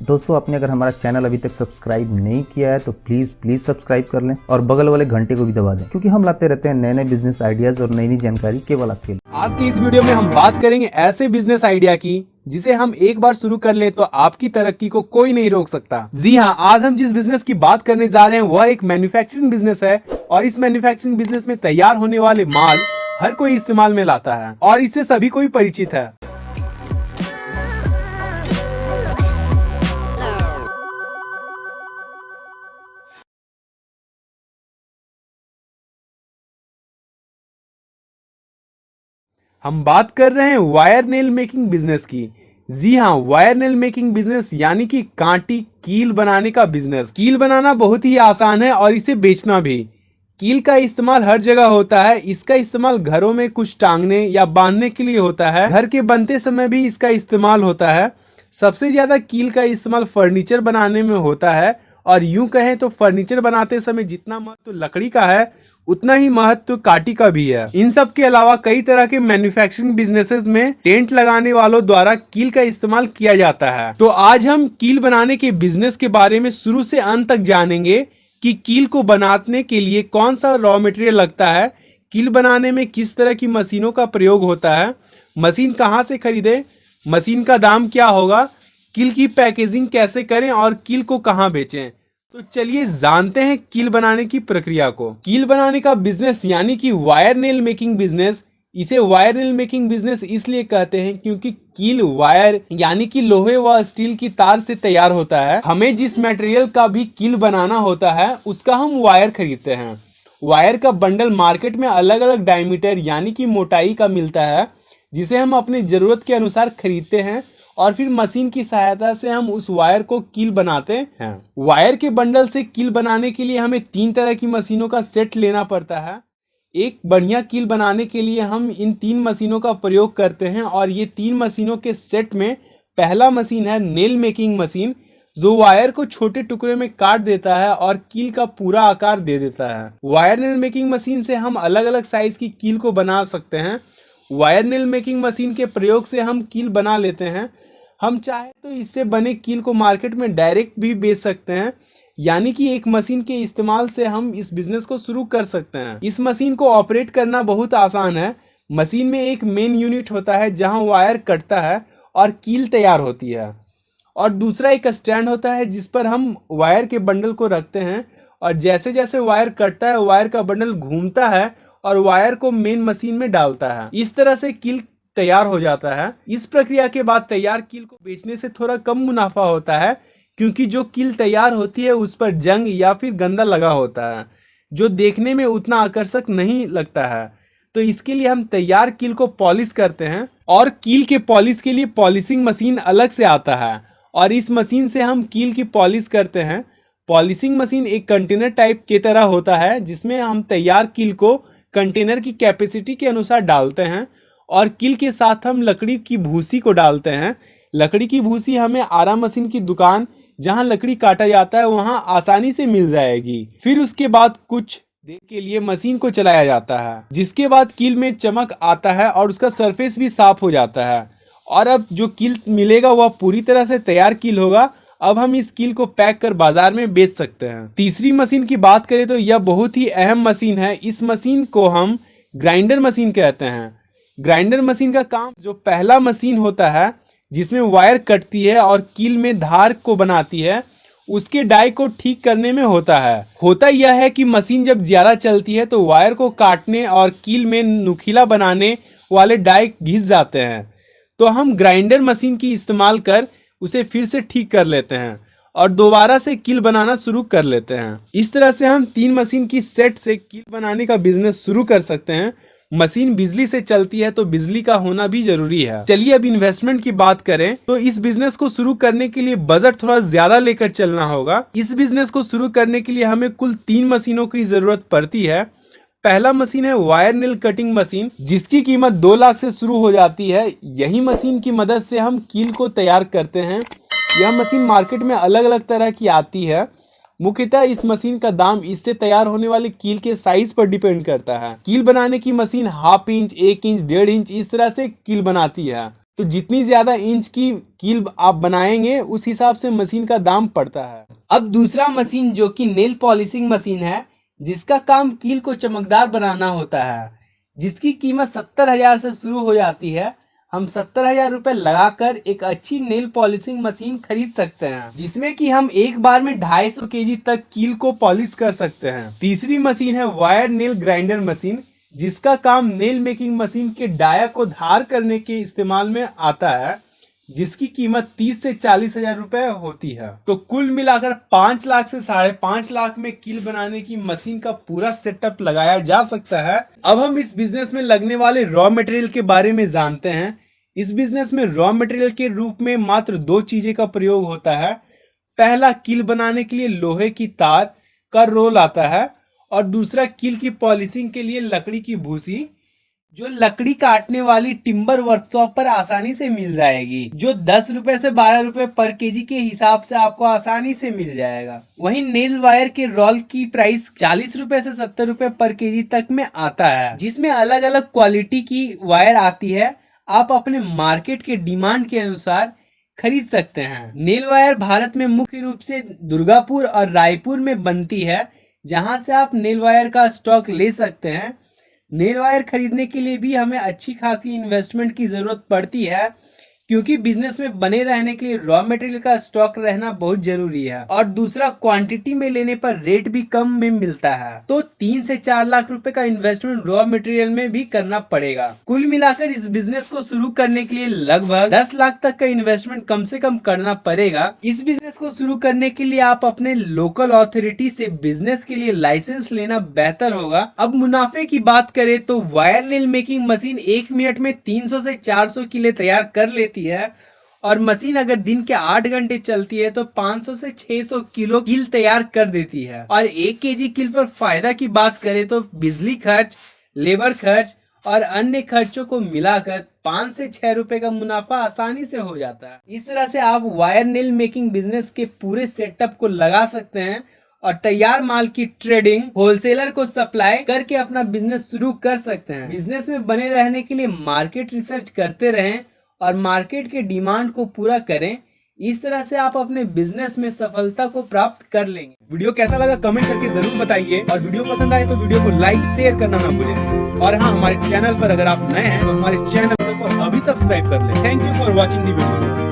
दोस्तों, आपने अगर हमारा चैनल अभी तक सब्सक्राइब नहीं किया है तो प्लीज सब्सक्राइब कर लें और बगल वाले घंटे को भी दबा दें, क्योंकि हम लाते रहते हैं नए नए बिजनेस आइडियाज और नई नई जानकारी केवल आपके लिए। आज की इस वीडियो में हम बात करेंगे ऐसे बिजनेस आइडिया की जिसे हम एक बार शुरू कर लें तो आपकी तरक्की को कोई नहीं रोक सकता। जी हाँ, आज हम जिस बिजनेस की बात करने जा रहे हैं वह एक मैन्युफैक्चरिंग बिजनेस है और इस मैन्युफैक्चरिंग बिजनेस में तैयार होने वाले माल हर कोई इस्तेमाल में लाता है और इससे सभी कोई परिचित है। हम बात कर रहे हैं वायर नेल मेकिंग बिजनेस की। जी हाँ, वायर नेल मेकिंग बिजनेस यानी कि कांटी कील बनाने का बिजनेस। कील बनाना बहुत ही आसान है और इसे बेचना भी। कील का इस्तेमाल हर जगह होता है। इसका इस्तेमाल घरों में कुछ टांगने या बांधने के लिए होता है। घर के बनते समय भी इसका इस्तेमाल होता है। सबसे ज्यादा कील का इस्तेमाल फर्नीचर बनाने में होता है और यूं कहें तो फर्नीचर बनाते समय जितना महत्व लकड़ी का है उतना ही महत्व काटी का भी है। इन सब के अलावा कई तरह के मैन्युफैक्चरिंग बिजनेसेस में टेंट लगाने वालों द्वारा कील का इस्तेमाल किया जाता है। तो आज हम कील बनाने के बिजनेस के बारे में शुरू से अंत तक जानेंगे कि कील को बनाने के लिए कौन सा रॉ मटेरियल लगता है, कील बनाने में किस तरह की मशीनों का प्रयोग होता है, मशीन कहाँ से खरीदे, मशीन का दाम क्या होगा, कील की पैकेजिंग कैसे करें और कील को कहाँ बेचें। तो चलिए जानते हैं कील बनाने की प्रक्रिया को। कील बनाने का बिजनेस यानी कि वायर नेल मेकिंग बिजनेस, इसे वायर नेल मेकिंग बिजनेस इसलिए कहते हैं क्योंकि कील वायर यानी कि लोहे व स्टील की तार से तैयार होता है। हमें जिस मटेरियल का भी कील बनाना होता है उसका हम वायर खरीदते हैं। वायर का बंडल मार्केट में अलग अलग डायमीटर यानी कि मोटाई का मिलता है, जिसे हम अपनी जरूरत के अनुसार खरीदते हैं और फिर मशीन की सहायता से हम उस वायर को कील बनाते हैं। वायर के बंडल से कील बनाने के लिए हमें 3 तरह की मशीनों का सेट लेना पड़ता है। एक बढ़िया कील बनाने के लिए हम इन 3 मशीनों का प्रयोग करते हैं और ये 3 मशीनों के सेट में पहला मशीन है नेल मेकिंग मशीन, जो वायर को छोटे टुकड़े में काट देता है और कील का पूरा आकार दे देता है। वायर नेल मेकिंग मशीन से हम अलग अलग साइज की कील को बना सकते हैं। वायर नेल मेकिंग मशीन के प्रयोग से हम कील बना लेते हैं। हम चाहे तो इससे बने कील को मार्केट में डायरेक्ट भी बेच सकते हैं, यानी कि एक मशीन के इस्तेमाल से हम इस बिजनेस को शुरू कर सकते हैं। इस मशीन को ऑपरेट करना बहुत आसान है। मशीन में एक मेन यूनिट होता है जहां वायर कटता है और कील तैयार होती है, और दूसरा एक स्टैंड होता है जिस पर हम वायर के बंडल को रखते हैं और जैसे जैसे वायर कटता है वायर का बंडल घूमता है और वायर को मेन मशीन में डालता है। इस तरह से कील तैयार हो जाता है। इस प्रक्रिया के बाद तैयार कील को बेचने से थोड़ा कम मुनाफा होता है, क्योंकि जो कील तैयार होती है उस पर जंग या फिर गंदा लगा होता है जो देखने में उतना आकर्षक नहीं लगता है। तो इसके लिए हम तैयार कील को पॉलिश करते हैं और कील के पॉलिश के लिए पॉलिशिंग मशीन अलग से आता है और इस मशीन से हम कील की पॉलिश करते हैं। पॉलिशिंग मशीन एक कंटेनर टाइप की तरह होता है जिसमें हम तैयार कील को कंटेनर की कैपेसिटी के अनुसार डालते हैं और कील के साथ हम लकड़ी की भूसी को डालते हैं। लकड़ी की भूसी हमें आरा मशीन की दुकान जहां लकड़ी काटा जाता है वहां आसानी से मिल जाएगी। फिर उसके बाद कुछ देर के लिए मशीन को चलाया जाता है, जिसके बाद कील में चमक आता है और उसका सरफेस भी साफ हो जाता है और अब जो कील मिलेगा वह पूरी तरह से तैयार कील होगा। अब हम इस कील को पैक कर बाजार में बेच सकते हैं। तीसरी मशीन की बात करें तो यह बहुत ही अहम मशीन है। इस मशीन को हम ग्राइंडर मशीन कहते हैं। ग्राइंडर मशीन का काम जो पहला मशीन होता है जिसमें वायर कटती है और कील में धार को बनाती है, उसके डाई को ठीक करने में होता है। होता यह है कि मशीन जब ज्यादा चलती है तो वायर को काटने और कील में नुकीला बनाने वाले डाई घिस जाते हैं, तो हम ग्राइंडर मशीन की इस्तेमाल कर उसे फिर से ठीक कर लेते हैं और दोबारा से कील बनाना शुरू कर लेते हैं। इस तरह से हम 3 मशीन की सेट से कील बनाने का बिजनेस शुरू कर सकते हैं। मशीन बिजली से चलती है तो बिजली का होना भी जरूरी है। चलिए अब इन्वेस्टमेंट की बात करें तो इस बिजनेस को शुरू करने के लिए बजट थोड़ा ज्यादा लेकर चलना होगा। इस बिजनेस को शुरू करने के लिए हमें कुल 3 मशीनों की जरूरत पड़ती है। पहला मशीन है वायर नेल कटिंग मशीन, जिसकी कीमत 2 लाख से शुरू हो जाती है। यही मशीन की मदद से हम कील को तैयार करते हैं। यह मशीन मार्केट में अलग अलग तरह की आती है। मुख्यतः इस मशीन का दाम इससे तैयार होने वाले कील के साइज पर डिपेंड करता है। कील बनाने की मशीन 1/2 इंच, 1 इंच, 1.5 इंच इस तरह से कील बनाती है। तो जितनी ज्यादा इंच की कील आप बनाएंगे उस हिसाब से मशीन का दाम पड़ता है। अब दूसरा मशीन जो कि नेल पॉलिशिंग मशीन है, जिसका काम कील को चमकदार बनाना होता है, जिसकी कीमत 70,000 से शुरू हो जाती है। हम 70,000 रुपए लगाकर एक अच्छी नेल पॉलिशिंग मशीन खरीद सकते हैं, जिसमें कि हम एक बार में 250 केजी तक कील को पॉलिश कर सकते हैं। तीसरी मशीन है वायर नेल ग्राइंडर मशीन, जिसका काम नेल मेकिंग मशीन के डाया को धार करने के इस्तेमाल में आता है, जिसकी कीमत 30 से 40,000 रुपए होती है। तो कुल मिलाकर 5 लाख से 5.5 लाख में कील बनाने की मशीन का पूरा सेटअप लगाया जा सकता है। अब हम इस बिजनेस में लगने वाले रॉ मटेरियल के बारे में जानते हैं। इस बिजनेस में रॉ मटेरियल के रूप में मात्र 2 चीजें का प्रयोग होता है। पहला, कील बनाने के लिए लोहे की तार का रोल आता है, और दूसरा कील की पॉलिशिंग के लिए लकड़ी की भूसी, जो लकड़ी काटने वाली टिम्बर वर्कशॉप पर आसानी से मिल जाएगी, जो 10 रुपए से 12 रुपए पर केजी के हिसाब से आपको आसानी से मिल जाएगा। वहीं नेल वायर के रोल की प्राइस 40 रुपए से 70 रुपए पर केजी तक में आता है, जिसमें अलग अलग क्वालिटी की वायर आती है। आप अपने मार्केट के डिमांड के अनुसार खरीद सकते हैं। नेल वायर भारत में मुख्य रूप से दुर्गापुर और रायपुर में बनती है, जहां से आप नेल वायर का स्टॉक ले सकते हैं। नेल वायर खरीदने के लिए भी हमें अच्छी खासी इन्वेस्टमेंट की जरूरत पड़ती है, क्योंकि बिजनेस में बने रहने के लिए रॉ मटेरियल का स्टॉक रहना बहुत जरूरी है, और दूसरा क्वांटिटी में लेने पर रेट भी कम में मिलता है। तो 3 से 4 लाख रुपए का इन्वेस्टमेंट रॉ मटेरियल में भी करना पड़ेगा। कुल मिलाकर इस बिजनेस को शुरू करने के लिए लगभग 10 लाख तक का इन्वेस्टमेंट कम से कम करना पड़ेगा। इस बिजनेस को शुरू करने के लिए आप अपने लोकल अथॉरिटी से बिजनेस के लिए लाइसेंस लेना बेहतर होगा। अब मुनाफे की बात करें तो wire nail making machine 1 minute में 300 से 400 कीले तैयार कर लेती है, और मशीन अगर दिन के 8 घंटे चलती है तो 500 से 600 किलो कील तैयार कर देती है। और 1 केजी कील पर फायदा की बात करें तो बिजली खर्च, लेबर खर्च और अन्य खर्चों को मिलाकर 5 से 6 रुपए का मुनाफा आसानी से हो जाता है। इस तरह से आप वायर नेल मेकिंग बिजनेस के पूरे सेटअप को लगा सकते हैं और तैयार माल की ट्रेडिंग, होलसेलर को सप्लाई करके अपना बिजनेस शुरू कर सकते हैं। बिजनेस में बने रहने के लिए मार्केट रिसर्च करते रहें और मार्केट के डिमांड को पूरा करें। इस तरह से आप अपने बिजनेस में सफलता को प्राप्त कर लेंगे। वीडियो कैसा लगा कमेंट करके जरूर बताइए, और वीडियो पसंद आए तो वीडियो को लाइक शेयर करना ना भूलें। और हाँ, हमारे चैनल पर अगर आप नए हैं तो हमारे चैनल को अभी सब्सक्राइब कर लें। Thank you for watching the video.